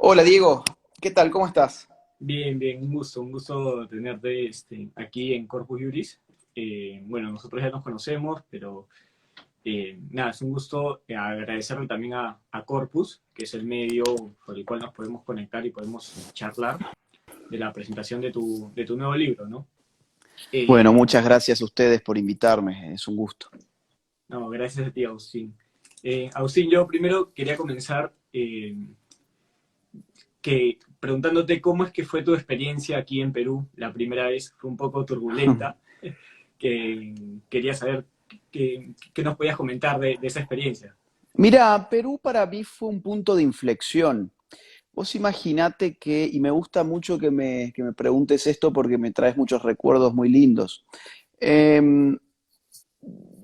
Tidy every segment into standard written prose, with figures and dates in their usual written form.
Hola Diego, ¿qué tal? ¿Cómo estás? Bien, bien, un gusto tenerte aquí en Corpus Juris. Bueno, nosotros ya nos conocemos, pero nada, es un gusto agradecerle también a Corpus, que es el medio por el cual nos podemos conectar y podemos charlar de la presentación de tu nuevo libro, ¿no? Bueno, Eh, muchas gracias a ustedes por invitarme, es un gusto. no, gracias a ti, Agustín. Agustín, yo primero quería comenzar preguntándote cómo es que fue tu experiencia aquí en Perú. La primera vez fue un poco turbulenta, que quería saber qué nos podías comentar de esa experiencia. Mira, Perú para mí fue un punto de inflexión. Vos imaginate que, y me gusta mucho que me preguntes esto porque me traes muchos recuerdos muy lindos. Eh,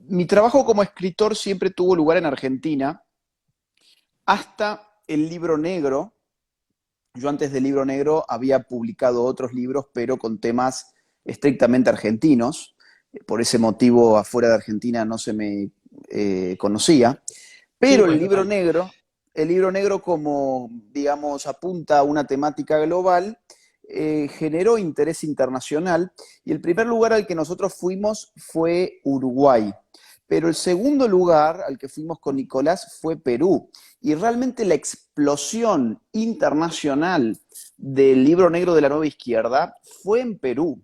Mi trabajo como escritor siempre tuvo lugar en Argentina hasta el Libro Negro. Yo antes del Libro Negro había publicado otros libros, pero con temas estrictamente argentinos. Por ese motivo, afuera de Argentina no se me conocía. Sí, Pero pues total. el libro negro como, digamos, apunta a una temática global, generó interés internacional y el primer lugar al que nosotros fuimos fue Uruguay. Pero el segundo lugar al que fuimos con Nicolás fue Perú. Y realmente la explosión internacional del libro negro de la nueva izquierda fue en Perú.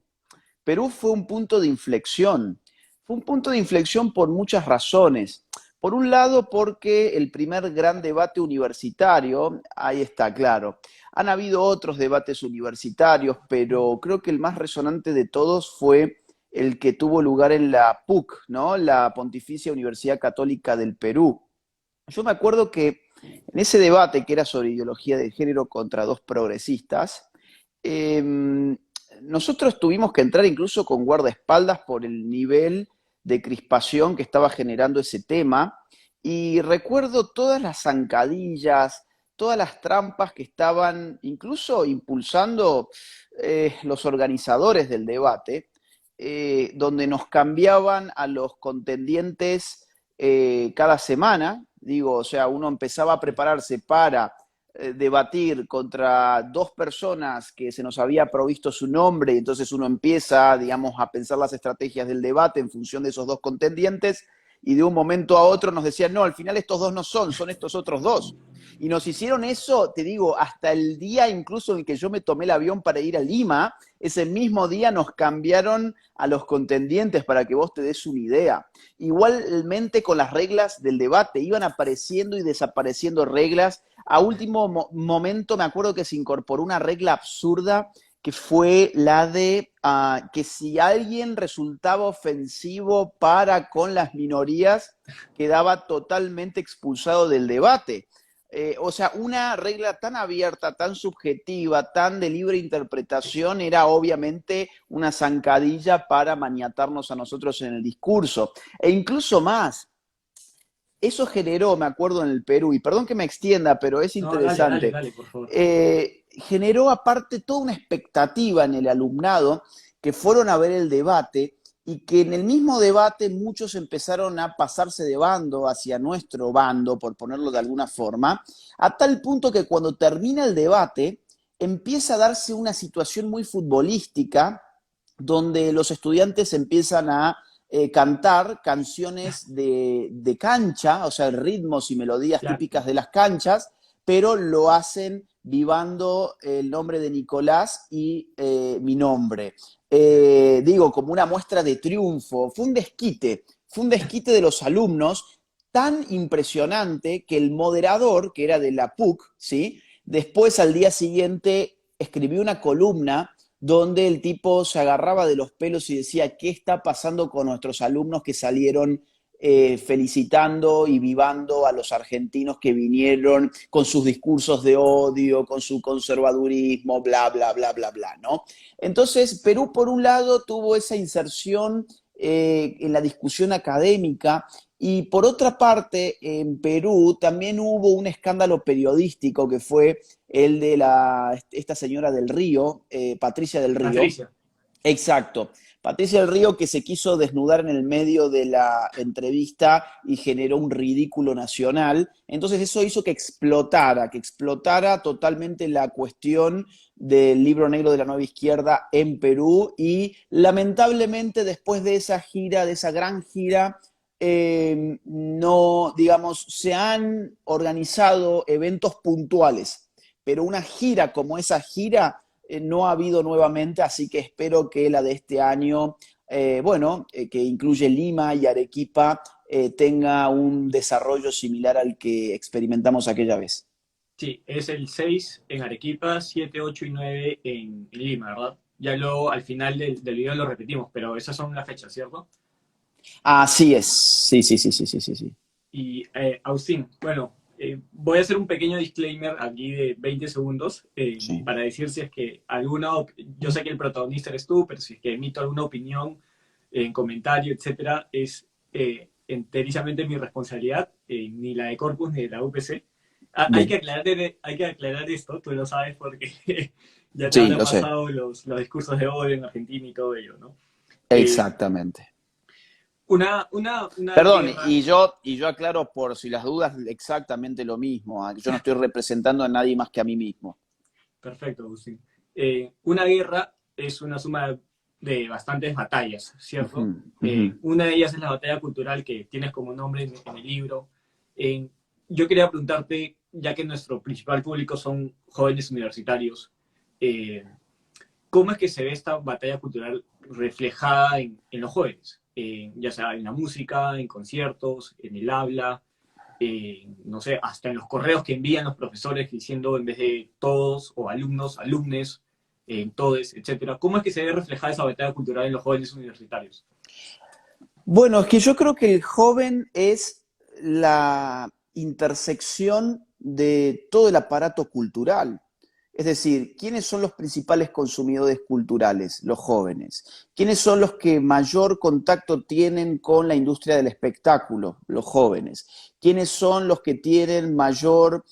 Perú fue un punto de inflexión. Fue un punto de inflexión por muchas razones. Por un lado, porque el primer gran debate universitario, ahí está, claro. Han habido otros debates universitarios, pero creo que el más resonante de todos fue el que tuvo lugar en la PUC, ¿no? La Pontificia Universidad Católica del Perú. Yo me acuerdo que en ese debate que era sobre ideología de género contra dos progresistas, nosotros tuvimos que entrar incluso con guardaespaldas por el nivel de crispación que estaba generando ese tema. Y recuerdo todas las zancadillas, todas las trampas que estaban incluso impulsando los organizadores del debate, donde nos cambiaban a los contendientes cada semana. Digo, o sea, uno empezaba a prepararse para debatir contra dos personas que se nos había provisto su nombre, y entonces uno empieza, digamos, a pensar las estrategias del debate en función de esos dos contendientes, y de un momento a otro nos decían, no, al final estos dos no son, son estos otros dos. Y nos hicieron eso, te digo, hasta el día incluso en que yo me tomé el avión para ir a Lima, ese mismo día nos cambiaron a los contendientes para que vos te des una idea. Igualmente con las reglas del debate, iban apareciendo y desapareciendo reglas. A último momento me acuerdo que se incorporó una regla absurda que fue la de que si alguien resultaba ofensivo para con las minorías, quedaba totalmente expulsado del debate. O sea, una regla tan abierta, tan subjetiva, tan de libre interpretación, era obviamente una zancadilla para maniatarnos a nosotros en el discurso. E incluso más, eso generó, me acuerdo, en el Perú, y perdón que me extienda, pero es No, dale, dale, interesante, dale, por favor. generó aparte toda una expectativa en el alumnado que fueron a ver el debate y que en el mismo debate muchos empezaron a pasarse de bando hacia nuestro bando, por ponerlo de alguna forma, a tal punto que cuando termina el debate empieza a darse una situación muy futbolística donde los estudiantes empiezan a cantar canciones de cancha, o sea, ritmos y melodías Claro. típicas de las canchas, pero lo hacen vivando el nombre de Nicolás y mi nombre. Digo, como una muestra de triunfo. Fue un desquite de los alumnos tan impresionante que el moderador, que era de la PUC, ¿sí? Después al día siguiente escribió una columna donde el tipo se agarraba de los pelos y decía, ¿qué está pasando con nuestros alumnos que salieron felicitando y vivando a los argentinos que vinieron con sus discursos de odio, con su conservadurismo, bla, bla, bla, bla, bla, ¿no? Entonces, Perú, por un lado, tuvo esa inserción en la discusión académica y por otra parte, en Perú también hubo un escándalo periodístico que fue el de esta señora del Río, Patricia del Río, Patricia. Exacto. Patricia del Río que se quiso desnudar en el medio de la entrevista y generó un ridículo nacional. Entonces eso hizo que explotara totalmente la cuestión del libro negro de la nueva izquierda en Perú y lamentablemente después de esa gira, de esa gran gira, no, digamos, se han organizado eventos puntuales, pero una gira como esa gira no ha habido nuevamente, así que espero que la de este año, bueno, que incluye Lima y Arequipa, tenga un desarrollo similar al que experimentamos aquella vez. Sí, es el 6 en Arequipa, 7, 8 y 9 en Lima, ¿verdad? Ya luego al final del video lo repetimos, pero esas son las fechas, ¿cierto? Así es, sí, sí, sí, sí, sí, sí, sí. Y Austin, bueno, voy a hacer un pequeño disclaimer aquí de 20 segundos Sí. para decir si es que yo sé que el protagonista eres tú, pero si es que emito alguna opinión en comentario, etcétera, es enterizamente mi responsabilidad, ni la de Corpus ni de la UPC. Bien, Hay que aclarar esto, tú lo sabes porque ya te sí, habrán lo sé, pasado los discursos de odio en Argentina y todo ello, ¿no? Eh, exactamente. una Perdón, guerra. y yo aclaro por si las dudas exactamente lo mismo. Yo no estoy representando a nadie más que a mí mismo. Perfecto, Agustín. Una guerra es una suma de bastantes batallas, Ujú, ¿cierto? ujú. Una de ellas es la batalla cultural que tienes como nombre en el libro. Eh, yo quería preguntarte, ya que nuestro principal público son jóvenes universitarios, eh, ¿cómo es que se ve esta batalla cultural reflejada en los jóvenes? Ya sea en la música, en conciertos, en el habla, no sé, hasta en los correos que envían los profesores diciendo en vez de todos o alumnos, alumnes, todes, etcétera. ¿Cómo es que se ve reflejada esa batalla cultural en los jóvenes universitarios? Bueno, es que yo creo que el joven es la intersección de todo el aparato cultural. Es decir, ¿quiénes son los principales consumidores culturales? Los jóvenes. ¿Quiénes son los que mayor contacto tienen con la industria del espectáculo? Los jóvenes. ¿Quiénes son los que tienen mayor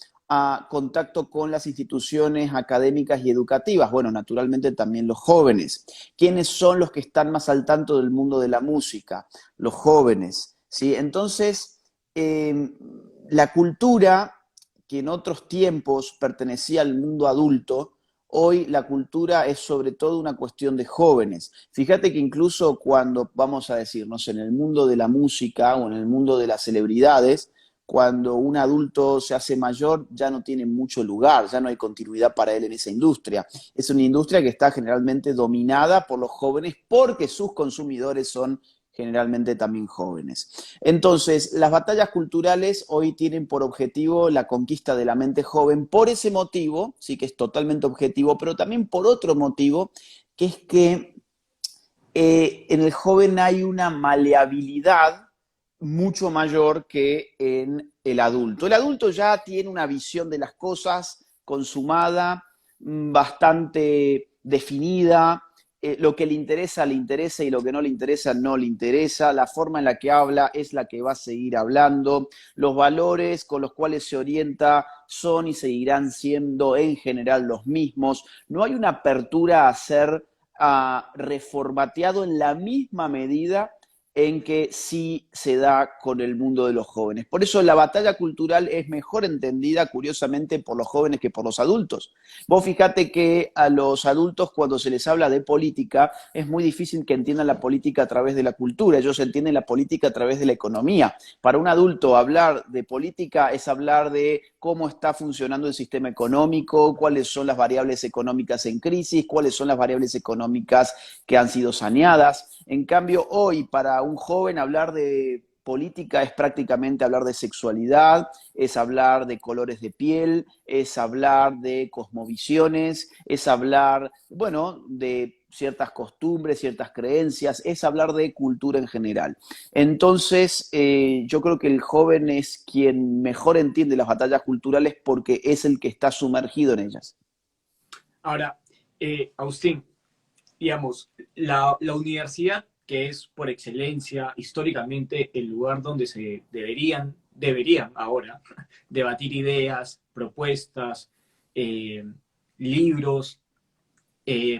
contacto con las instituciones académicas y educativas? Bueno, naturalmente también los jóvenes. ¿Quiénes son los que están más al tanto del mundo de la música? Los jóvenes. ¿Sí? Entonces, la cultura que en otros tiempos pertenecía al mundo adulto, hoy la cultura es sobre todo una cuestión de jóvenes. Fíjate que incluso cuando, vamos a decir, no sé, en el mundo de la música o en el mundo de las celebridades, cuando un adulto se hace mayor ya no tiene mucho lugar, ya no hay continuidad para él en esa industria. Es una industria que está generalmente dominada por los jóvenes porque sus consumidores son generalmente también jóvenes. Entonces, las batallas culturales hoy tienen por objetivo la conquista de la mente joven, por ese motivo, sí que es totalmente objetivo, pero también por otro motivo, que es que en el joven hay una maleabilidad mucho mayor que en el adulto. El adulto ya tiene una visión de las cosas consumada, bastante definida, lo que le interesa y lo que no le interesa no le interesa, la forma en la que habla es la que va a seguir hablando, los valores con los cuales se orienta son y seguirán siendo en general los mismos, no hay una apertura a ser reformateado en la misma medida en que sí se da con el mundo de los jóvenes. Por eso la batalla cultural es mejor entendida, curiosamente, por los jóvenes que por los adultos. Vos fíjate que a los adultos cuando se les habla de política es muy difícil que entiendan la política a través de la cultura, ellos entienden la política a través de la economía. Para un adulto hablar de política es hablar de cómo está funcionando el sistema económico, cuáles son las variables económicas en crisis, cuáles son las variables económicas que han sido saneadas. En cambio, hoy para un joven hablar de política es prácticamente hablar de sexualidad, es hablar de colores de piel, es hablar de cosmovisiones, es hablar, bueno, de ciertas costumbres, ciertas creencias, es hablar de cultura en general. Entonces, yo creo que el joven es quien mejor entiende las batallas culturales porque es el que está sumergido en ellas. Ahora, Agustín, digamos, la universidad, que es por excelencia históricamente el lugar donde se deberían ahora debatir ideas, propuestas, libros,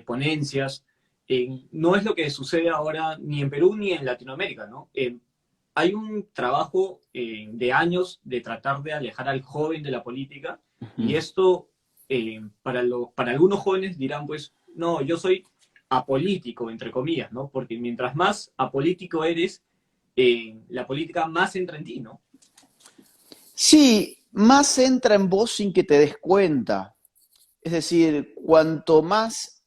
ponencias. no es lo que sucede ahora ni en Perú ni en Latinoamérica, ¿no? Hay un trabajo de años de tratar de alejar al joven de la política y Ujú. esto para algunos jóvenes dirán pues, no, yo soy apolítico, entre comillas, ¿no? Porque mientras más apolítico eres, la política más entra en ti, ¿no? Sí, más entra en vos sin que te des cuenta. Es decir, cuanto más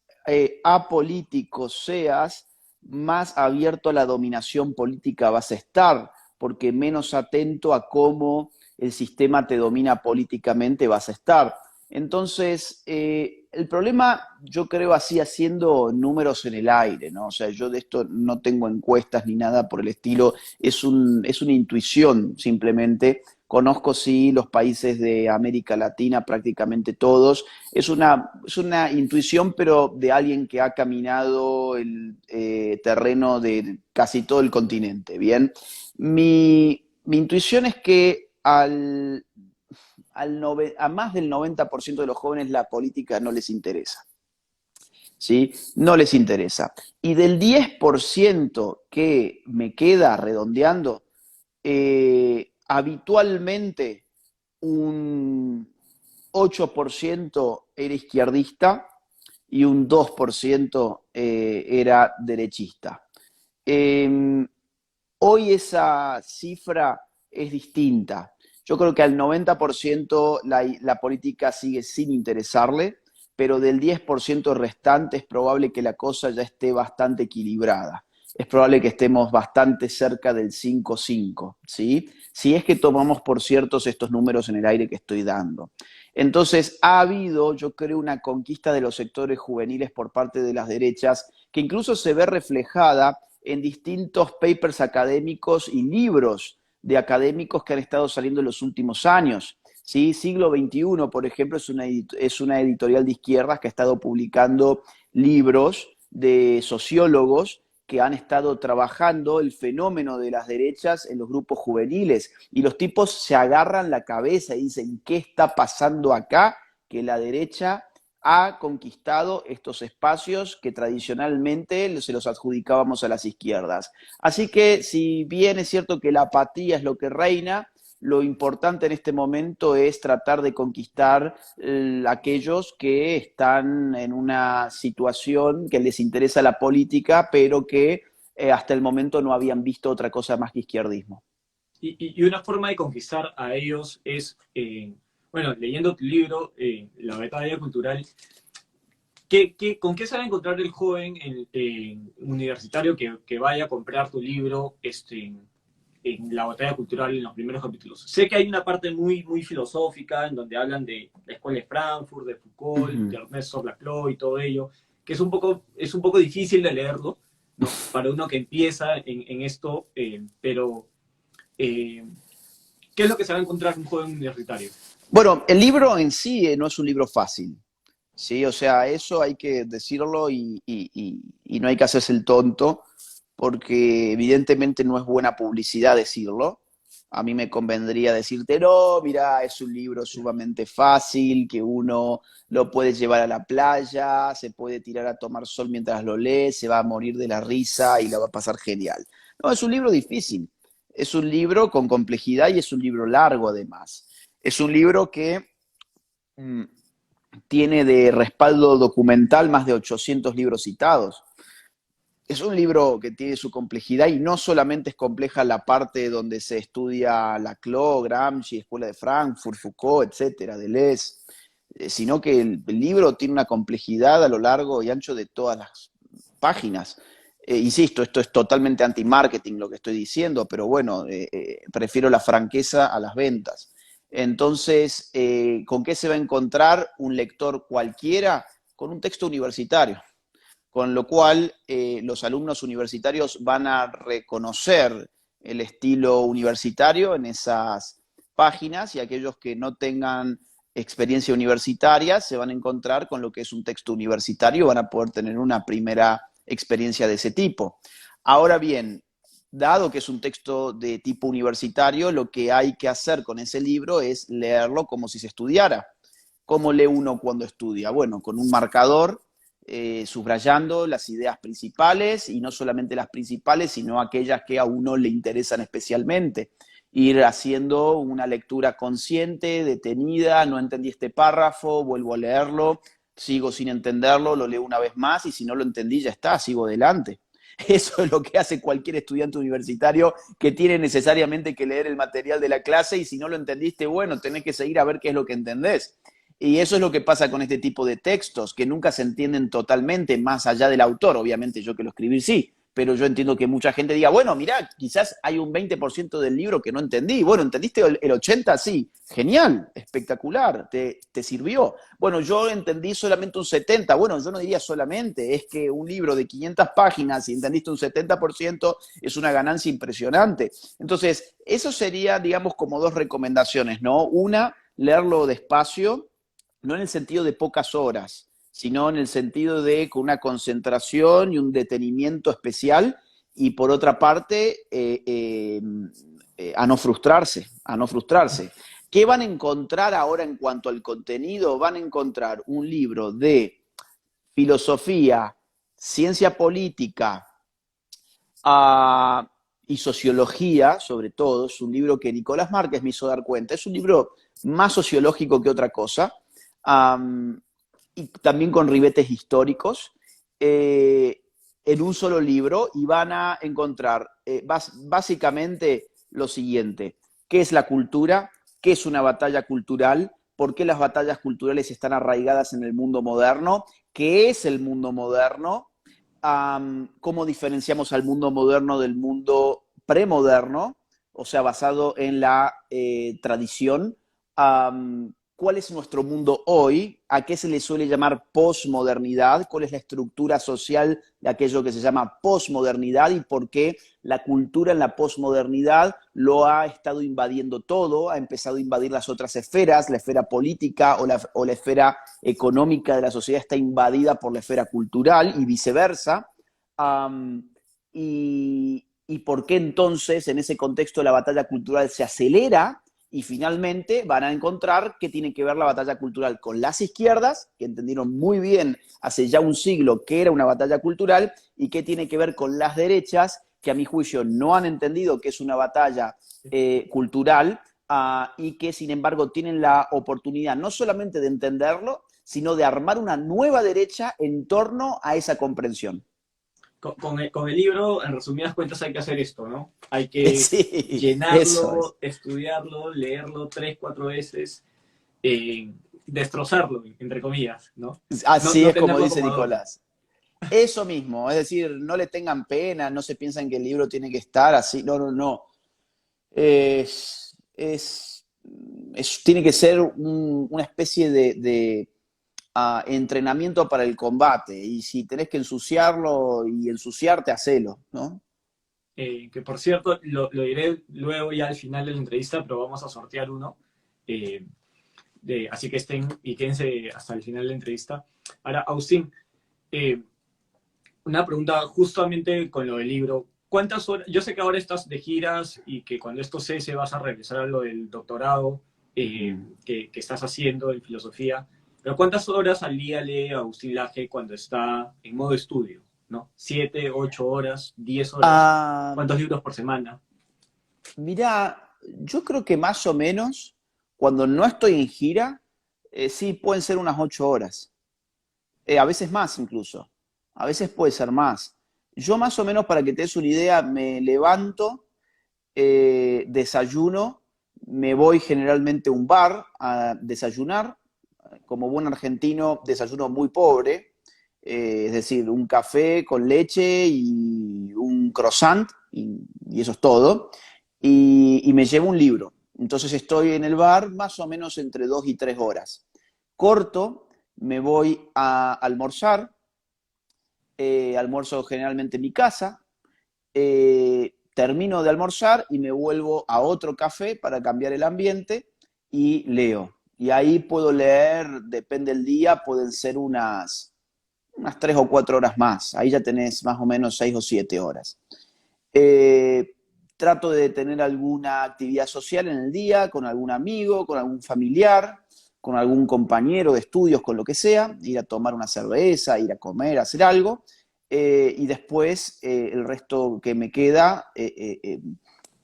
apolítico seas, más abierto a la dominación política vas a estar, porque menos atento a cómo el sistema te domina políticamente vas a estar. Entonces, el problema, yo creo, así haciendo números en el aire, ¿no? O sea, yo de esto no tengo encuestas ni nada por el estilo, es una intuición simplemente. Conozco, sí, los países de América Latina, prácticamente todos, es una intuición, pero de alguien que ha caminado el terreno de casi todo el continente, ¿bien? Mi intuición es que a más del 90% de los jóvenes la política no les interesa, ¿sí? No les interesa. Y del 10% que me queda redondeando, habitualmente un 8% era izquierdista y un 2% era derechista. Eh, Hoy esa cifra es distinta. Yo creo que al 90% la política sigue sin interesarle, pero del 10% restante es probable que la cosa ya esté bastante equilibrada. Es probable que estemos bastante cerca del 5-5, ¿sí? Si es que tomamos por ciertos estos números en el aire que estoy dando. Entonces, ha habido, yo creo, una conquista de los sectores juveniles por parte de las derechas, que incluso se ve reflejada en distintos papers académicos y libros de académicos que han estado saliendo en los últimos años. ¿Sí? Siglo XXI, por ejemplo, es una editorial de izquierdas que ha estado publicando libros de sociólogos que han estado trabajando el fenómeno de las derechas en los grupos juveniles. Y los tipos se agarran la cabeza y dicen, ¿qué está pasando acá? Que la derecha ha conquistado estos espacios que tradicionalmente se los adjudicábamos a las izquierdas. Así que si bien es cierto que la apatía es lo que reina, lo importante en este momento es tratar de conquistar aquellos que están en una situación que les interesa la política, pero que hasta el momento no habían visto otra cosa más que izquierdismo. Y una forma de conquistar a ellos es, bueno, leyendo tu libro, La batalla cultural, con qué se va a encontrar el joven universitario que vaya a comprar tu libro en la batalla cultural en los primeros capítulos? Sé que hay una parte muy, muy filosófica en donde hablan de la escuela de Frankfurt, de Uh Foucault, -huh. de Ernesto Laclau y todo ello, que es un poco difícil de leerlo, ¿no? Para uno que empieza en esto, pero eh, ¿qué es lo que se va a encontrar un joven universitario? Bueno, el libro en sí no es un libro fácil. Sí, o sea, eso hay que decirlo y no hay que hacerse el tonto, porque evidentemente no es buena publicidad decirlo. A mí me convendría decirte, no, mira, es un libro sumamente fácil, que uno lo puede llevar a la playa, se puede tirar a tomar sol mientras lo lee, se va a morir de la risa y la va a pasar genial. No, es un libro difícil, es un libro con complejidad y es un libro largo además. Es un libro que mm, tiene de respaldo documental más de 800 libros citados. Es un libro que tiene su complejidad y no solamente es compleja la parte donde se estudia Laclau, Gramsci, Escuela de Frankfurt, Foucault, etcétera, Deleuze, sino que el libro tiene una complejidad a lo largo y ancho de todas las páginas. Insisto, esto es totalmente anti-marketing lo que estoy diciendo, pero bueno, prefiero la franqueza a las ventas. Entonces, ¿con qué se va a encontrar un lector cualquiera? Con un texto universitario, con lo cual los alumnos universitarios van a reconocer el estilo universitario en esas páginas y aquellos que no tengan experiencia universitaria se van a encontrar con lo que es un texto universitario, van a poder tener una primera experiencia de ese tipo. Ahora bien, dado que es un texto de tipo universitario, lo que hay que hacer con ese libro es leerlo como si se estudiara. ¿Cómo lee uno cuando estudia? Bueno, con un marcador subrayando las ideas principales, y no solamente las principales, sino aquellas que a uno le interesan especialmente. Ir haciendo una lectura consciente, detenida, no entendí este párrafo, vuelvo a leerlo, sigo sin entenderlo, lo leo una vez más, y si no lo entendí, ya está, sigo adelante. Eso es lo que hace cualquier estudiante universitario que tiene necesariamente que leer el material de la clase, y si no lo entendiste, bueno, tenés que seguir a ver qué es lo que entendés. Y eso es lo que pasa con este tipo de textos, que nunca se entienden totalmente más allá del autor. Obviamente yo que lo escribí sí, pero yo entiendo que mucha gente diga, bueno, mirá, quizás hay un 20% del libro que no entendí. Bueno, ¿entendiste el 80%? Sí, genial, espectacular, te sirvió. Bueno, yo entendí solamente un 70%. Bueno, yo no diría solamente, es que un libro de 500 páginas, si entendiste un 70%, es una ganancia impresionante. Entonces, eso sería, digamos, como dos recomendaciones, ¿no? Una, leerlo despacio, no en el sentido de pocas horas, sino en el sentido de con una concentración y un detenimiento especial, y por otra parte, a no frustrarse, a no frustrarse. ¿Qué van a encontrar ahora en cuanto al contenido? Van a encontrar un libro de filosofía, ciencia política, uh, y sociología, sobre todo. Es un libro que Nicolás Márquez me hizo dar cuenta. Es un libro más sociológico que otra cosa, y también con ribetes históricos, en un solo libro, y van a encontrar básicamente lo siguiente: ¿qué es la cultura? ¿Qué es una batalla cultural? ¿Por qué las batallas culturales están arraigadas en el mundo moderno? ¿Qué es el mundo moderno? ¿Cómo diferenciamos al mundo moderno del mundo premoderno? O sea, basado en la tradición. ¿Cuál es nuestro mundo hoy? ¿A qué se le suele llamar posmodernidad? ¿Cuál es la estructura social de aquello que se llama posmodernidad? ¿Y por qué la cultura en la posmodernidad lo ha estado invadiendo todo? Ha empezado a invadir las otras esferas, la esfera política o la esfera económica de la sociedad está invadida por la esfera cultural, y viceversa. Um, y por qué entonces en ese contexto la batalla cultural se acelera, y finalmente van a encontrar que tiene que ver la batalla cultural con las izquierdas, que entendieron muy bien hace ya un siglo que era una batalla cultural, y que tiene que ver con las derechas, que a mi juicio no han entendido que es una batalla cultural, y que sin embargo tienen la oportunidad no solamente de entenderlo, sino de armar una nueva derecha en torno a esa comprensión. Con el libro, en resumidas cuentas, hay que hacer esto, ¿no? Hay que Sí, eso es. llenarlo, estudiarlo, leerlo 3, 4 veces, destrozarlo, entre comillas, ¿no? No, Así no es como tenerlo dice como adorno. Nicolás. Eso mismo, es decir, no le tengan pena, no se piensan que el libro tiene que estar así, no, no, no. Es, es, tiene que ser una especie de entrenamiento para el combate, y si tenés que ensuciarlo y ensuciarte, hacelo, ¿no? Que por cierto, lo diré luego ya al final de la entrevista, pero vamos a sortear uno. eh, Así que estén y quédense hasta el final de la entrevista. Ahora, Austin, eh, una pregunta justamente con lo del libro. ¿Cuántas horas? Yo sé que ahora estás de giras y que cuando esto cese vas a regresar a lo del doctorado que estás haciendo en filosofía, pero ¿cuántas horas al día lee Agustín Laje cuando está en modo estudio? ¿No? ¿7, 8 horas, 10 horas? Ah, ¿Cuántos libros por semana? mirá, yo creo que más o menos, cuando no estoy en gira, sí, pueden ser unas 8 horas. A veces más incluso, a veces puede ser más. Yo más o menos, para que te des una idea, me levanto, desayuno, me voy generalmente a un bar a desayunar. Como buen argentino, desayuno muy pobre, es decir, un café con leche y un croissant, y eso es todo, y me llevo un libro. Entonces estoy en el bar más o menos entre 2 y 3 horas. Corto, me voy a almorzar, almuerzo generalmente en mi casa, termino de almorzar y me vuelvo a otro café para cambiar el ambiente, y leo. Y ahí puedo leer, depende del día, pueden ser unas 3 o 4 horas más. Ahí ya tenés más o menos 6 o 7 horas. Eh, Trato de tener alguna actividad social en el día, con algún amigo, con algún familiar. con algún compañero de estudios, con lo que sea, ir a tomar una cerveza, ir a comer, hacer algo, y después el resto que me queda,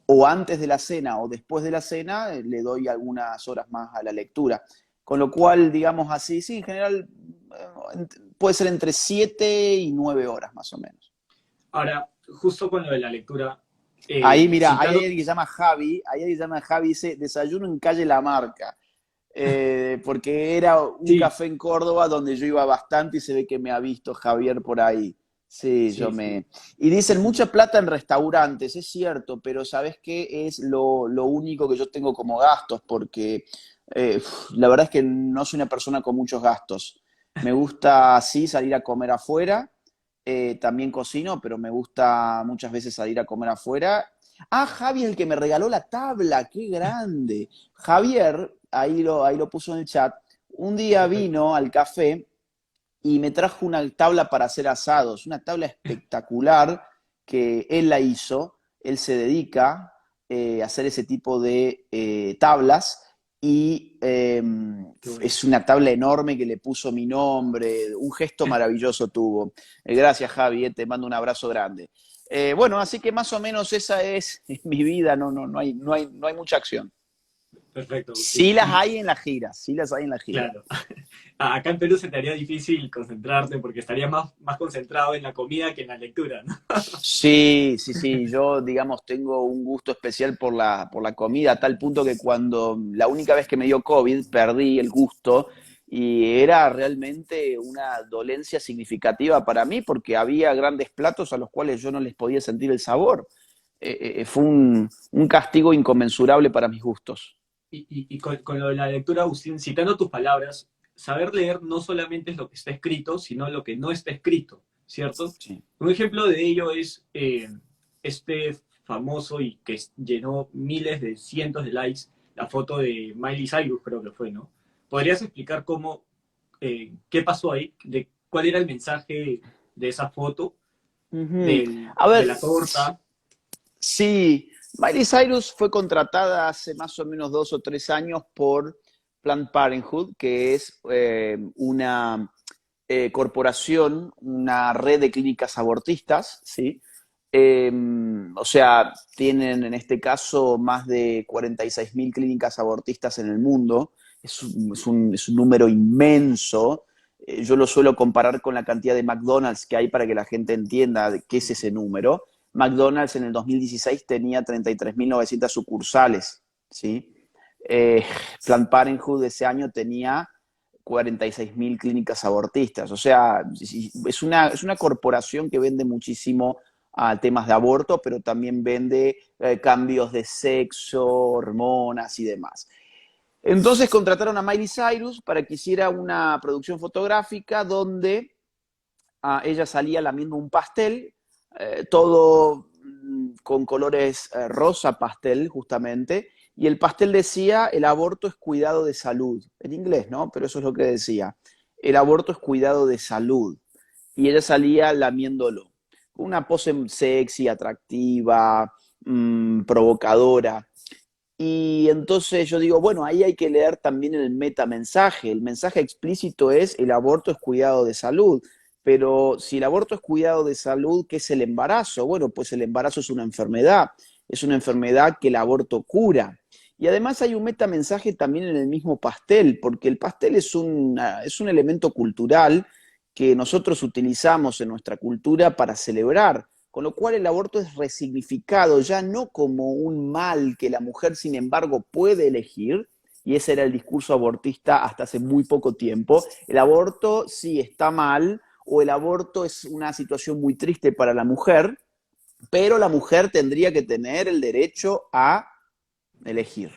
o antes de la cena o después de la cena, le doy algunas horas más a la lectura. Con lo cual, digamos así, sí, en general puede ser entre 7 y 9 horas más o menos. Ahora, justo con lo de la lectura, Ahí, mira, hay citando, alguien que se llama Javi, hay alguien que se llama Javi, dice, desayuno en calle La Marca, porque era un sí, café en Córdoba donde yo iba bastante y se ve que me ha visto Javier por ahí. Sí, yo sí, sí, me... Y dicen mucha plata en restaurantes, es cierto, pero ¿sabes qué? Es lo único que yo tengo como gastos, porque la verdad es que no soy una persona con muchos gastos. Me gusta, sí, salir a comer afuera, también cocino, pero me gusta muchas veces salir a comer afuera. Ah, Javi, el que me regaló la tabla, qué grande. Javier, ahí lo puso en el chat, un día perfecto. vino al café y me trajo una tabla para hacer asados, una tabla espectacular que él la hizo, él se dedica a hacer ese tipo de tablas y Qué bueno. es una tabla enorme que le puso mi nombre, un gesto maravilloso tuvo. Gracias Javi, te mando un abrazo grande. Bueno, así que más o menos esa es mi vida, no hay mucha acción. Perfecto, Agustín. Sí las Y hay en la gira, sí las hay en la gira. claro, acá en Perú se te haría difícil concentrarte porque estarías más concentrado en la comida que en la lectura, ¿no? Sí, sí, sí, yo digamos tengo un gusto especial por la comida, a tal punto que cuando la única vez que me dio COVID perdí el gusto y era realmente una dolencia significativa para mí porque había grandes platos a los cuales yo no les podía sentir el sabor. Fue un castigo inconmensurable para mis gustos. Y con lo de la lectura, Agustín, citando tus palabras, saber leer no solamente es lo que está escrito, sino lo que no está escrito, ¿cierto? Sí. Un ejemplo de ello es este famoso y que llenó miles de cientos de likes, la foto de Miley Cyrus, creo que fue, ¿no? ¿Podrías explicar qué pasó ahí, de cuál era el mensaje de esa foto, Ujú. A de ver, la torta? sí, Miley Cyrus fue contratada hace más o menos 2 o 3 años por Planned Parenthood, que es una corporación, una red de clínicas abortistas, ¿sí? Eh, o sea, tienen en este caso más de 46.000 clínicas abortistas en el mundo. Es un número inmenso. Yo lo suelo comparar con la cantidad de McDonald's que hay para que la gente entienda de qué es ese número. McDonald's en el 2016 tenía 33.900 sucursales, ¿sí? Planned Parenthood ese año tenía 46.000 clínicas abortistas. O sea, es una corporación que vende muchísimo temas de aborto, pero también vende cambios de sexo, hormonas y demás. Entonces contrataron a Miley Cyrus para que hiciera una producción fotográfica donde ella salía lamiendo un pastel, todo con colores rosa pastel, justamente, y el pastel decía, el aborto es cuidado de salud, en inglés, ¿no? Pero eso es lo que decía, el aborto es cuidado de salud, y ella salía lamiéndolo, con una pose sexy, atractiva, provocadora. Y entonces yo digo, bueno, ahí hay que leer también el metamensaje. El mensaje explícito es el aborto es cuidado de salud. Pero si el aborto es cuidado de salud, ¿qué es el embarazo? Bueno, pues el embarazo es una enfermedad que el aborto cura. Y además hay un metamensaje también en el mismo pastel, porque el pastel es un elemento cultural que nosotros utilizamos en nuestra cultura para celebrar, con lo cual el aborto es resignificado ya no como un mal que la mujer, sin embargo, puede elegir, y ese era el discurso abortista hasta hace muy poco tiempo. El aborto sí está mal, o el aborto es una situación muy triste para la mujer, pero la mujer tendría que tener el derecho a elegir.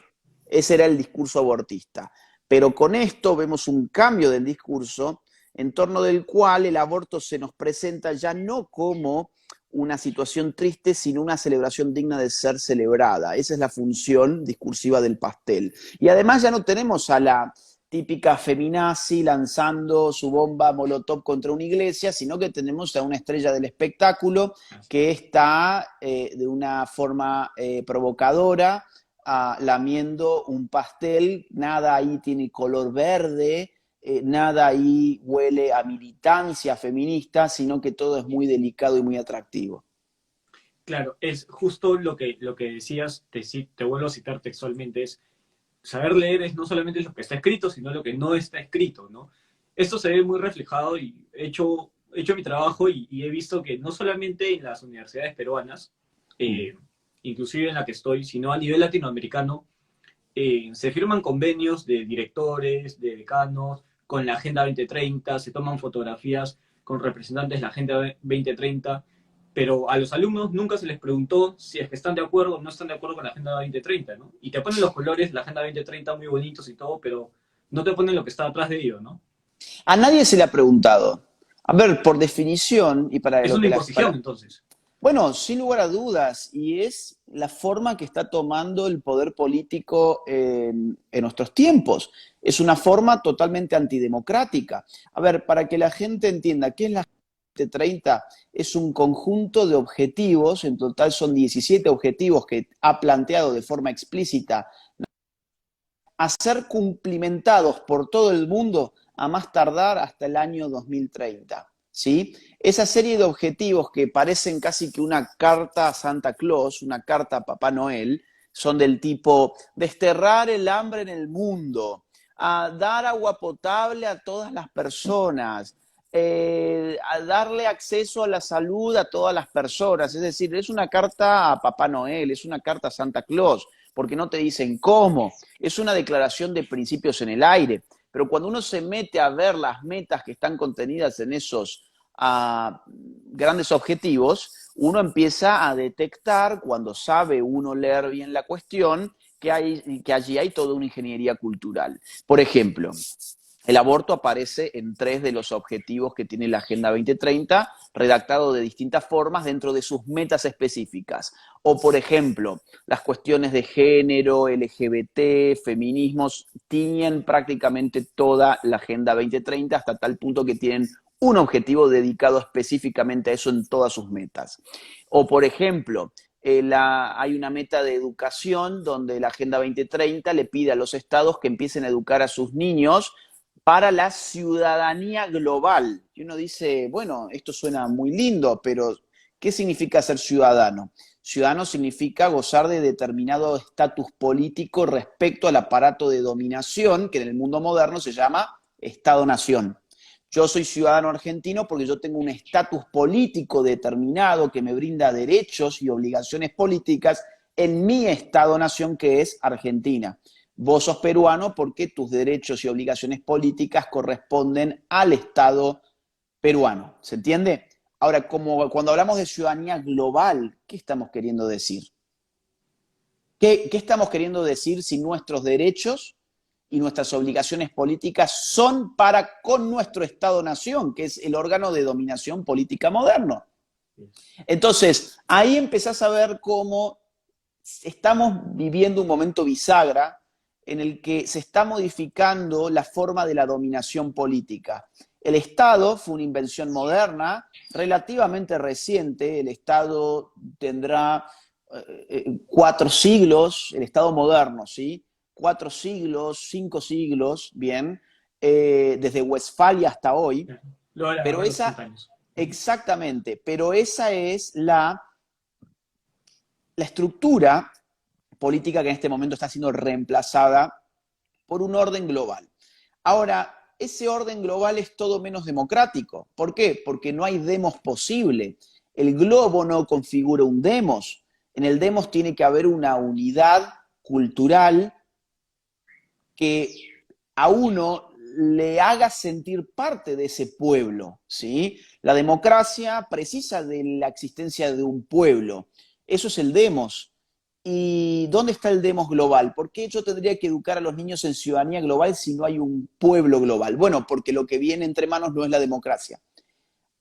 Ese era el discurso abortista. Pero con esto vemos un cambio del discurso en torno del cual el aborto se nos presenta ya no como una situación triste, sino una celebración digna de ser celebrada. Esa es la función discursiva del pastel. Y además ya no tenemos a la típica feminazi lanzando su bomba molotov contra una iglesia, sino que tenemos a una estrella del espectáculo que está de una forma provocadora, lamiendo un pastel, nada ahí tiene color verde, nada ahí huele a militancia feminista, sino que todo es muy delicado y muy atractivo. Claro, es justo lo que decías, te vuelvo a citar textualmente, es saber leer es no solamente lo que está escrito, sino lo que no está escrito, ¿no? Esto se ve muy reflejado y he hecho mi trabajo y he visto que no solamente en las universidades peruanas, Mm. eh, inclusive en la que estoy, sino a nivel latinoamericano, se firman convenios de directores, de decanos, con la Agenda 2030, se toman fotografías con representantes de la Agenda 2030, pero a los alumnos nunca se les preguntó si es que están de acuerdo o no están de acuerdo con la Agenda 2030, ¿no? Y te ponen los colores de la Agenda 2030 muy bonitos y todo, pero no te ponen lo que está atrás de ello, ¿no? A nadie se le ha preguntado. A ver, por definición, y para Es lo una que imposición, entonces. bueno, sin lugar a dudas, y es la forma que está tomando el poder político en nuestros tiempos. Es una forma totalmente antidemocrática. A ver, para que la gente entienda qué es la Agenda 2030, es un conjunto de objetivos, en total son 17 objetivos que ha planteado de forma explícita a ser cumplimentados por todo el mundo a más tardar hasta el año 2030. ¿Sí? Esa serie de objetivos que parecen casi que una carta a Santa Claus, una carta a Papá Noel, son del tipo desterrar el hambre en el mundo, a dar agua potable a todas las personas, a darle acceso a la salud a todas las personas. Es decir, es una carta a Papá Noel, es una carta a Santa Claus, porque no te dicen cómo. Es una declaración de principios en el aire. Pero cuando uno se mete a ver las metas que están contenidas en esos grandes objetivos, uno empieza a detectar, cuando sabe uno leer bien la cuestión, que allí hay toda una ingeniería cultural. Por ejemplo, el aborto aparece en 3 de los objetivos que tiene la Agenda 2030, redactado de distintas formas dentro de sus metas específicas. O, por ejemplo, las cuestiones de género, LGBT, feminismos, tiñen prácticamente toda la Agenda 2030 hasta tal punto que tienen un objetivo dedicado específicamente a eso en todas sus metas. O, por ejemplo, hay una meta de educación donde la Agenda 2030 le pide a los estados que empiecen a educar a sus niños para la ciudadanía global. Y uno dice, bueno, esto suena muy lindo, pero ¿qué significa ser ciudadano? Ciudadano significa gozar de determinado estatus político respecto al aparato de dominación que en el mundo moderno se llama Estado-Nación. Yo soy ciudadano argentino porque yo tengo un estatus político determinado que me brinda derechos y obligaciones políticas en mi Estado-Nación, que es Argentina. Vos sos peruano porque tus derechos y obligaciones políticas corresponden al Estado peruano. ¿Se entiende? Ahora, como cuando hablamos de ciudadanía global, ¿qué estamos queriendo decir? ¿Qué estamos queriendo decir si nuestros derechos y nuestras obligaciones políticas son para con nuestro Estado-Nación, que es el órgano de dominación política moderno? Entonces, ahí empezás a ver cómo estamos viviendo un momento bisagra en el que se está modificando la forma de la dominación política. El Estado fue una invención moderna, relativamente reciente. El Estado tendrá 4 siglos, el Estado moderno, ¿sí? 4 siglos, 5 siglos, bien, desde Westfalia hasta hoy. Lo de la Pero guerra de los esa, 30 años. exactamente, pero esa es la estructura política que en este momento está siendo reemplazada por un orden global. Ahora, ese orden global es todo menos democrático. ¿Por qué? Porque no hay demos posible. El globo no configura un demos. En el demos tiene que haber una unidad cultural que a uno le haga sentir parte de ese pueblo, ¿sí? La democracia precisa de la existencia de un pueblo. Eso es el demos. ¿Y dónde está el demos global? ¿Por qué yo tendría que educar a los niños en ciudadanía global si no hay un pueblo global? Bueno, porque lo que viene entre manos no es la democracia.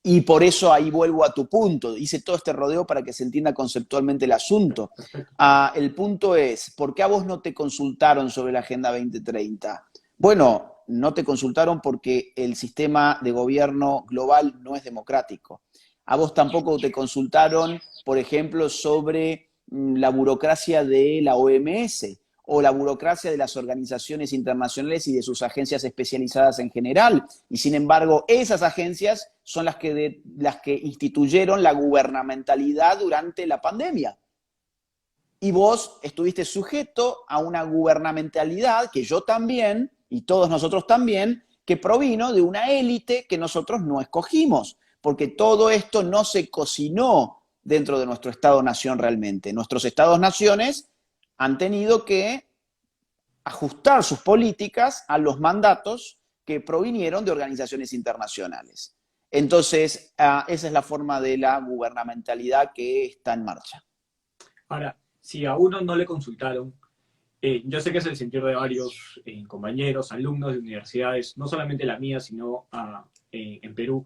Y por eso ahí vuelvo a tu punto. Hice todo este rodeo para que se entienda conceptualmente el asunto. Perfecto. El punto es, ¿por qué a vos no te consultaron sobre la Agenda 2030? Bueno, no te consultaron porque el sistema de gobierno global no es democrático. A vos tampoco te consultaron, por ejemplo, sobre la burocracia de la OMS o la burocracia de las organizaciones internacionales y de sus agencias especializadas en general. Y sin embargo, esas agencias son las que instituyeron la gubernamentalidad durante la pandemia. Y vos estuviste sujeto a una gubernamentalidad que yo también, y todos nosotros también, que provino de una élite que nosotros no escogimos, porque todo esto no se cocinó dentro de nuestro Estado-nación realmente. Nuestros Estados-naciones han tenido que ajustar sus políticas a los mandatos que provinieron de organizaciones internacionales. Entonces, esa es la forma de la gubernamentalidad que está en marcha. Ahora, si a uno no le consultaron, yo sé que es el sentir de varios compañeros, alumnos de universidades, no solamente la mía, sino en Perú,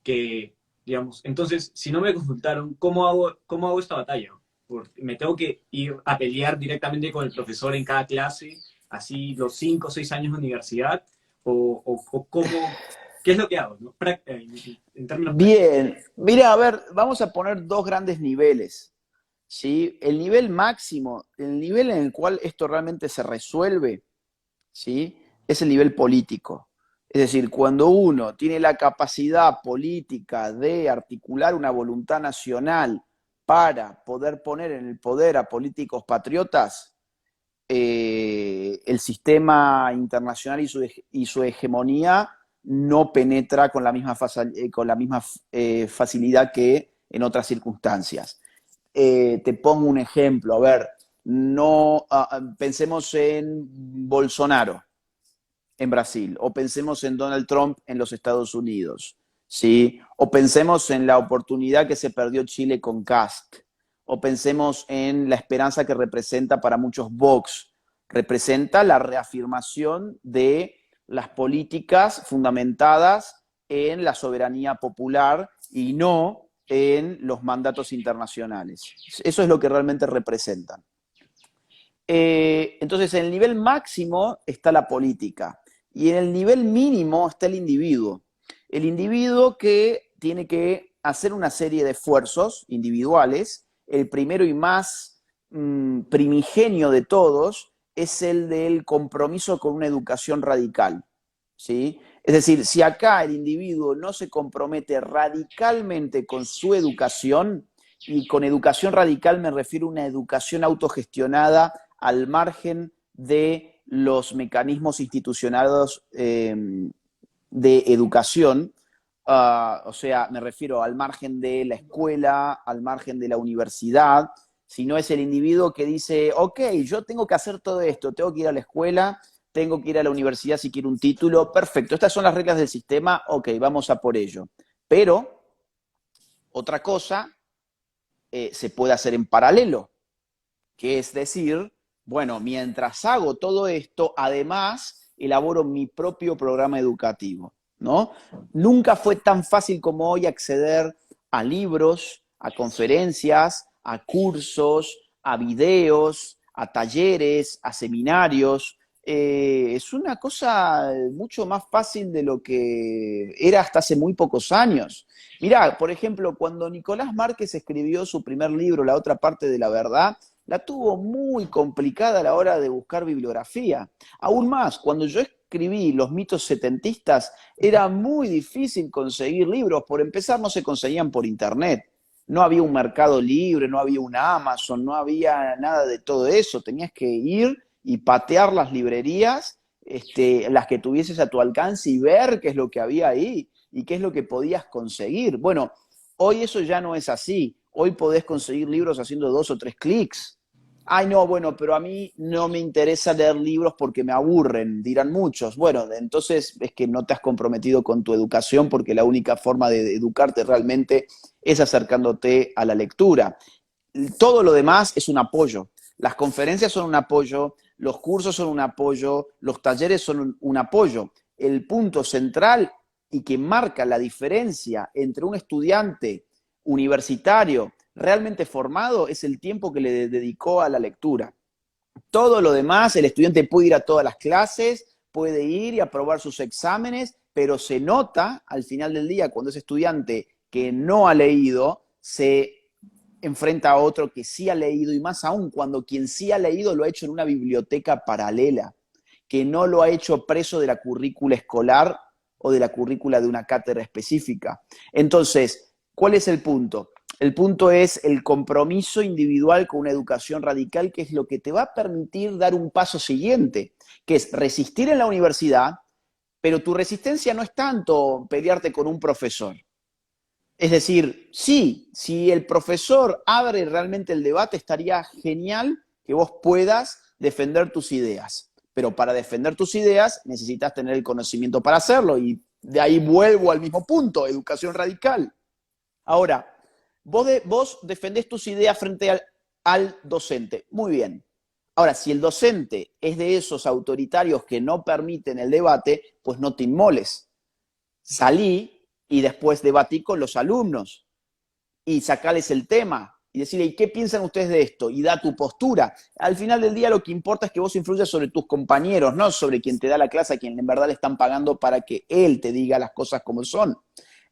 que, digamos, entonces, si no me consultaron, cómo hago esta batalla? ¿Me tengo que ir a pelear directamente con el profesor en cada clase, así los 5 o 6 años de universidad? ¿O qué es lo que hago, ¿no? En términos prácticos. Bien, mira, a ver, vamos a poner dos grandes niveles, ¿sí? El nivel máximo, el nivel en el cual esto realmente se resuelve, ¿sí? Es el nivel político. Es decir, cuando uno tiene la capacidad política de articular una voluntad nacional para poder poner en el poder a políticos patriotas, el sistema internacional y su hegemonía no penetra con la misma facilidad que en otras circunstancias. Te pongo un ejemplo, a ver, no, pensemos en Bolsonaro en Brasil, o pensemos en Donald Trump en los Estados Unidos, ¿sí? O pensemos en la oportunidad que se perdió Chile con Kast, o pensemos en la esperanza que representa para muchos Vox. Representa la reafirmación de las políticas fundamentadas en la soberanía popular y no en los mandatos internacionales. Eso es lo que realmente representan. Entonces, en el nivel máximo está la política y en el nivel mínimo está el individuo. El individuo que tiene que hacer una serie de esfuerzos individuales. El primero y más primigenio de todos es el del compromiso con una educación radical, ¿sí? Es decir, si acá el individuo no se compromete radicalmente con su educación, y con educación radical me refiero a una educación autogestionada al margen de los mecanismos institucionados de educación, o sea, me refiero al margen de la escuela, al margen de la universidad, si no es el individuo que dice, ok, yo tengo que hacer todo esto, tengo que ir a la escuela, tengo que ir a la universidad si quiero un título, perfecto, estas son las reglas del sistema, ok, vamos a por ello. Pero otra cosa se puede hacer en paralelo, que es decir, bueno, mientras hago todo esto, además elaboro mi propio programa educativo, ¿no? Nunca fue tan fácil como hoy acceder a libros, a conferencias, a cursos, a videos, a talleres, a seminarios. Es una cosa mucho más fácil de lo que era hasta hace muy pocos años. Mirá, por ejemplo, cuando Nicolás Márquez escribió su primer libro, La otra parte de la verdad, la tuvo muy complicada a la hora de buscar bibliografía. Aún más, cuando yo escribí Los mitos setentistas, era muy difícil conseguir libros. Por empezar, no se conseguían por internet. No había un Mercado Libre, no había un Amazon, no había nada de todo eso. Tenías que ir y patear las librerías, las que tuvieses a tu alcance y ver qué es lo que había ahí y qué es lo que podías conseguir. Bueno, hoy eso ya no es así. Hoy podés conseguir libros haciendo 2 o 3 clics. Ay, no, bueno, pero a mí no me interesa leer libros porque me aburren, dirán muchos. Bueno, entonces es que no te has comprometido con tu educación porque la única forma de educarte realmente es acercándote a la lectura. Todo lo demás es un apoyo. Las conferencias son un apoyo, los cursos son un apoyo, los talleres son un apoyo. El punto central y que marca la diferencia entre un estudiante universitario realmente formado es el tiempo que le dedicó a la lectura. Todo lo demás, el estudiante puede ir a todas las clases, puede ir y aprobar sus exámenes, pero se nota al final del día cuando ese estudiante que no ha leído se enfrenta a otro que sí ha leído, y más aún cuando quien sí ha leído lo ha hecho en una biblioteca paralela, que no lo ha hecho preso de la currícula escolar o de la currícula de una cátedra específica. Entonces, ¿cuál es el punto? El punto es el compromiso individual con una educación radical, que es lo que te va a permitir dar un paso siguiente, que es resistir en la universidad, pero tu resistencia no es tanto pelearte con un profesor. Es decir, sí, si el profesor abre realmente el debate, estaría genial que vos puedas defender tus ideas. Pero para defender tus ideas necesitas tener el conocimiento para hacerlo. Y de ahí vuelvo al mismo punto, educación radical. Ahora, vos defendés tus ideas frente al docente. Muy bien. Ahora, si el docente es de esos autoritarios que no permiten el debate, pues no te inmoles. Salí y después debatí con los alumnos y sacarles el tema y decirle, ¿y qué piensan ustedes de esto? Y da tu postura. Al final del día lo que importa es que vos influyas sobre tus compañeros, no sobre quien te da la clase, a quien en verdad le están pagando para que él te diga las cosas como son.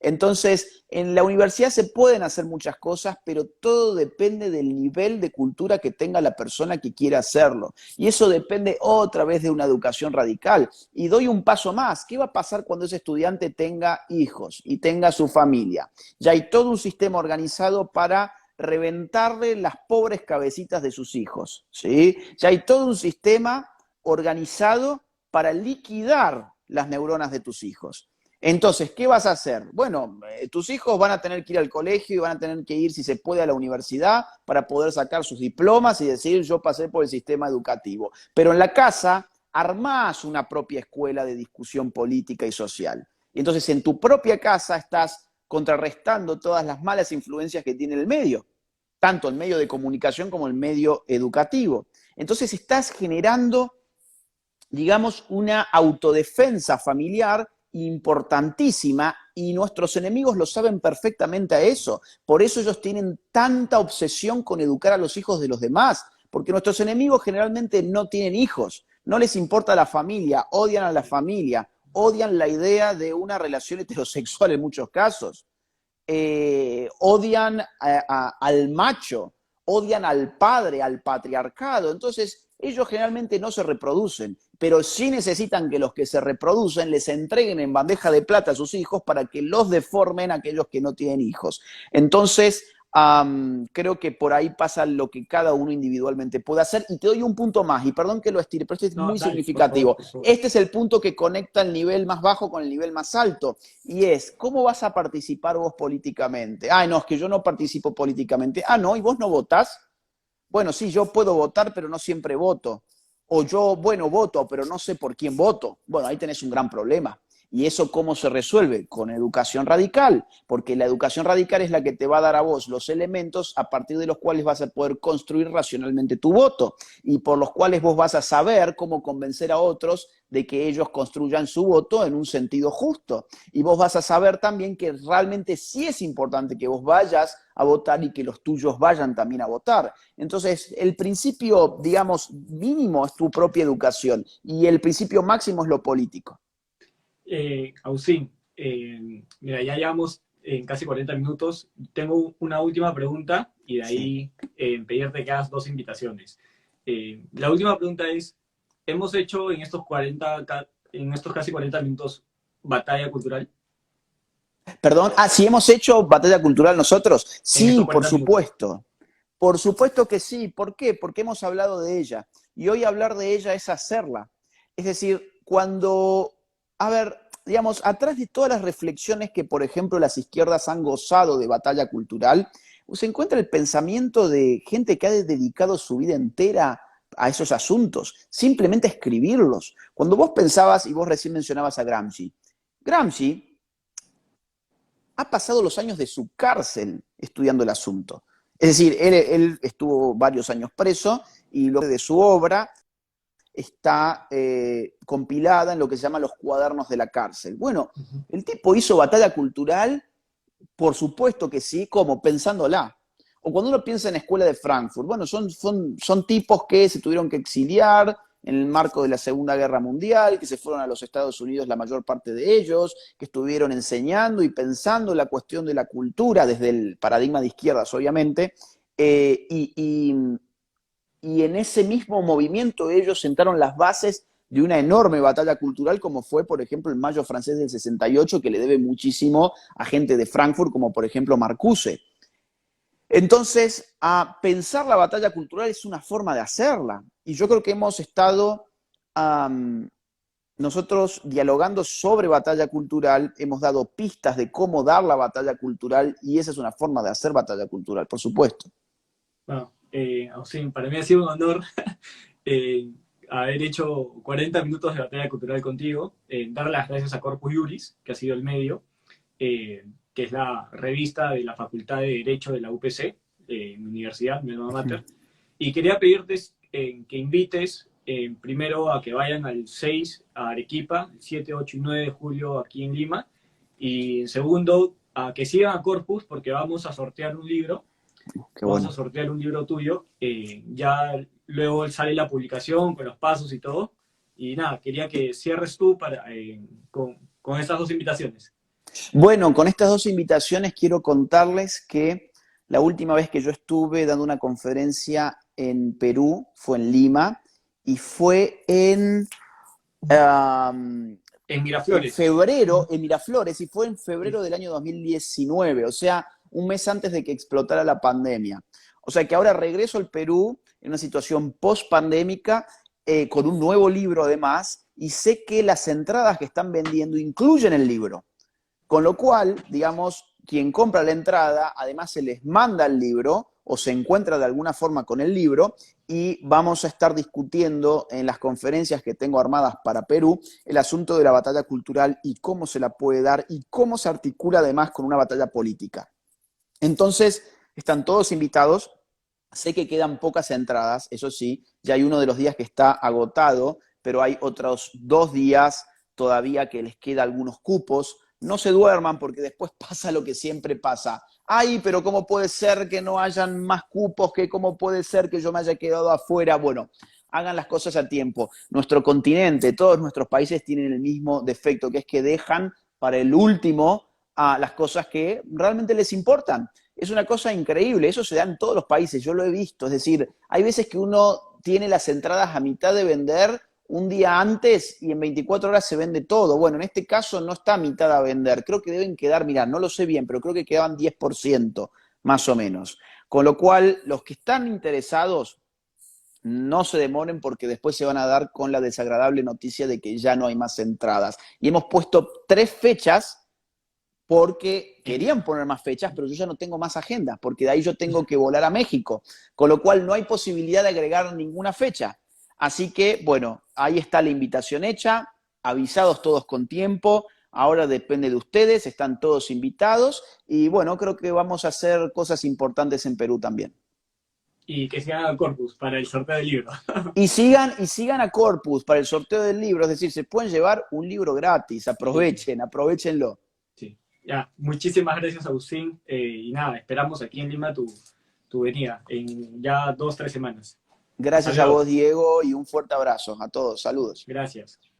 Entonces, en la universidad se pueden hacer muchas cosas, pero todo depende del nivel de cultura que tenga la persona que quiera hacerlo. Y eso depende otra vez de una educación radical. Y doy un paso más. ¿Qué va a pasar cuando ese estudiante tenga hijos y tenga su familia? Ya hay todo un sistema organizado para reventarle las pobres cabecitas de sus hijos, ¿sí? Ya hay todo un sistema organizado para liquidar las neuronas de tus hijos. Entonces, ¿qué vas a hacer? Bueno, tus hijos van a tener que ir al colegio y van a tener que ir, si se puede, a la universidad para poder sacar sus diplomas y decir, yo pasé por el sistema educativo. Pero en la casa armás una propia escuela de discusión política y social. Y entonces, en tu propia casa estás contrarrestando todas las malas influencias que tiene el medio, tanto el medio de comunicación como el medio educativo. Entonces, estás generando, digamos, una autodefensa familiar importantísima, y nuestros enemigos lo saben perfectamente a eso. Por eso ellos tienen tanta obsesión con educar a los hijos de los demás, porque nuestros enemigos generalmente no tienen hijos, no les importa la familia, odian a la familia, odian la idea de una relación heterosexual en muchos casos, odian al macho, odian al padre, al patriarcado. Entonces, ellos generalmente no se reproducen, pero sí necesitan que los que se reproducen les entreguen en bandeja de plata a sus hijos para que los deformen aquellos que no tienen hijos. Entonces, creo que por ahí pasa lo que cada uno individualmente puede hacer. Y te doy un punto más, y perdón que lo estire, pero este es No, muy dale, por favor, significativo. por favor. Este es el punto que conecta el nivel más bajo con el nivel más alto, y es, ¿cómo vas a participar vos políticamente? Ah, no, es que yo no participo políticamente. Ah, no, ¿y vos no votás? Bueno, sí, yo puedo votar, pero no siempre voto. O yo, bueno, voto, pero no sé por quién voto. Bueno, ahí tenés un gran problema. ¿Y eso cómo se resuelve? Con educación radical, porque la educación radical es la que te va a dar a vos los elementos a partir de los cuales vas a poder construir racionalmente tu voto, y por los cuales vos vas a saber cómo convencer a otros de que ellos construyan su voto en un sentido justo. Y vos vas a saber también que realmente sí es importante que vos vayas a votar y que los tuyos vayan también a votar. Entonces, el principio, digamos, mínimo es tu propia educación, y el principio máximo es lo político. Ausín, mira, ya llevamos en casi 40 minutos. Tengo una última pregunta y de Sí. ahí pedirte que hagas dos invitaciones. La última pregunta es, ¿hemos hecho en estos 40, en estos casi 40 minutos batalla cultural? Perdón, si hemos hecho batalla cultural nosotros. En Sí, estos por 40 minutos. supuesto. Por supuesto que sí. ¿Por qué? Porque hemos hablado de ella. Y hoy hablar de ella es hacerla. Es decir, cuando, a ver, digamos, atrás de todas las reflexiones que, por ejemplo, las izquierdas han gozado de batalla cultural, se encuentra el pensamiento de gente que ha dedicado su vida entera a esos asuntos, simplemente a escribirlos. Cuando vos pensabas, y vos recién mencionabas a Gramsci, Gramsci ha pasado los años de su cárcel estudiando el asunto. Es decir, él estuvo varios años preso, y lo de su obra está compilada en lo que se llama los cuadernos de la cárcel. Bueno, el tipo hizo batalla cultural, por supuesto que sí, como pensándola. O cuando uno piensa en Escuela de Frankfurt, bueno, son tipos que se tuvieron que exiliar en el marco de la Segunda Guerra Mundial, que se fueron a los Estados Unidos la mayor parte de ellos, que estuvieron enseñando y pensando la cuestión de la cultura desde el paradigma de izquierdas, obviamente, y en ese mismo movimiento ellos sentaron las bases de una enorme batalla cultural como fue, por ejemplo, el Mayo francés del 68, que le debe muchísimo a gente de Frankfurt, como por ejemplo Marcuse. Entonces, a pensar la batalla cultural es una forma de hacerla. Y yo creo que hemos estado nosotros dialogando sobre batalla cultural, hemos dado pistas de cómo dar la batalla cultural y esa es una forma de hacer batalla cultural, por supuesto. Bueno, Agustín, para mí ha sido un honor eh, haber hecho 40 minutos de batalla cultural contigo, dar las gracias a Corpus Juris, que ha sido el medio, que es la revista de la Facultad de Derecho de la UPC, mi universidad, mi alma mater, y quería pedirte que invites primero a que vayan al 6 a Arequipa, el 7, 8 y 9 de julio aquí en Lima, y en segundo, a que sigan a Corpus porque vamos a sortear un libro. Qué Vamos a bueno. sortear un libro tuyo. Ya luego sale la publicación con los pasos y todo. Y nada, quería que cierres tú con estas dos invitaciones. Bueno, con estas dos invitaciones quiero contarles que la última vez que yo estuve dando una conferencia en Perú fue en Lima y fue En en Miraflores. febrero, en Miraflores, y fue en febrero del año 2019, o sea, un mes antes de que explotara la pandemia. O sea que ahora regreso al Perú en una situación post-pandémica, con un nuevo libro además, y sé que las entradas que están vendiendo incluyen el libro. Con lo cual, digamos, quien compra la entrada, además se les manda el libro o se encuentra de alguna forma con el libro y vamos a estar discutiendo en las conferencias que tengo armadas para Perú el asunto de la batalla cultural y cómo se la puede dar y cómo se articula además con una batalla política. Entonces, están todos invitados. Sé que quedan pocas entradas, eso sí, ya hay uno de los días que está agotado, pero hay otros 2 días todavía que les queda algunos cupos. No se duerman porque después pasa lo que siempre pasa. Ay, pero ¿cómo puede ser que no hayan más cupos? ¿Que ¿Cómo puede ser que yo me haya quedado afuera? Bueno, hagan las cosas a tiempo. Nuestro continente, todos nuestros países tienen el mismo defecto, que es que dejan para el último a las cosas que realmente les importan. Es una cosa increíble, eso se da en todos los países, yo lo he visto, es decir, hay veces que uno tiene las entradas a mitad de vender un día antes y en 24 horas se vende todo. Bueno, en este caso no está a mitad a vender, creo que deben quedar, mirá, no lo sé bien, pero creo que quedaban 10% más o menos. Con lo cual, los que están interesados, no se demoren porque después se van a dar con la desagradable noticia de que ya no hay más entradas. Y hemos puesto 3 fechas porque querían poner más fechas, pero yo ya no tengo más agenda, porque de ahí yo tengo que volar a México, con lo cual no hay posibilidad de agregar ninguna fecha. Así que, bueno, ahí está la invitación hecha, avisados todos con tiempo, ahora depende de ustedes, están todos invitados y bueno, creo que vamos a hacer cosas importantes en Perú también. Y que se haga Corpus para el sorteo del libro. Y sigan a Corpus para el sorteo del libro, es decir, se pueden llevar un libro gratis, Sí, aprovechenlo. sí. Ya, muchísimas gracias, Agustín. Y nada, esperamos aquí en Lima tu venida en ya 2, 3 semanas. Gracias Hasta a vos, luego. Diego, y un fuerte abrazo a todos. Saludos. Gracias.